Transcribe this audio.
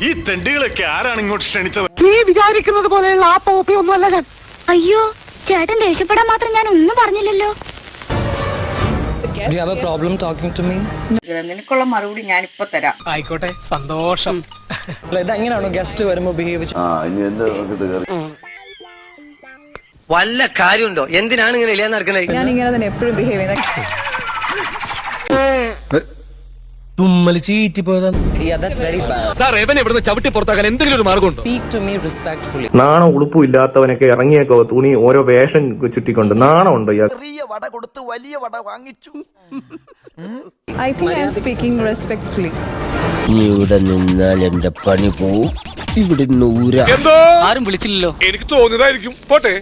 ഈ തെണ്ടികളൊക്കെ ആരാണ് ഇങ്ങോട്ട് ക്ഷണിച്ചത്? നീ വിചാരിക്കുന്നത് പോലെയുള്ള ആ പോപ്പി ഒന്നുമല്ല ഞാൻ. അയ്യോ ചേട്ടൻ ദേഷ്യപ്പെടാൻ മാത്രം ഞാൻ ഒന്നും പറഞ്ഞില്ലല്ലോ. Do you have a problem talking to me? നിനക്കുള്ള മറുപടി ഞാൻ ഇപ്പൊ തരാം. ആയിക്കോട്ടെ, സന്തോഷം. ഇതെങ്ങനെയാണോ ഗസ്റ്റ് വരുമ്പോ ബിഹേവ് വല്ല കാര്യമുണ്ടോ? എന്തിനാണ് ഇങ്ങനെ ഇല്ലാന്ന് നടക്കുന്നത്? ഞാൻ ഇങ്ങനെ തന്നെ എപ്പോഴും ബിഹേവ് ചെയ്യുന്നത്. തുമ്മല് ചീറ്റി പോയതാ. Yeah, that's very bad. Sir എവനെ ഇവിടുന്ന് ചവിട്ടി പുറത്താക്കാൻ എന്തെങ്കിലും ഒരു മാർഗമുണ്ടോ? Speak to me respectfully. നാണം ഉളുപ്പും ഇല്ലാത്തവനൊക്കെ ഇറങ്ങിയേക്കോ തുണി ഓരോ വേഷം ചുറ്റിക്കൊണ്ട് നാണമുണ്ടോ ഇയാൾ? I think I am speaking respectfully. ഇവിടെ നിന്നാൽ എന്റെ പണി പോവും. ഇവിടെ എന്തോ ആരും വിളിച്ചില്ലല്ലോ. എനിക്ക് തോന്നിയതായിരിക്കും. പോട്ടെ.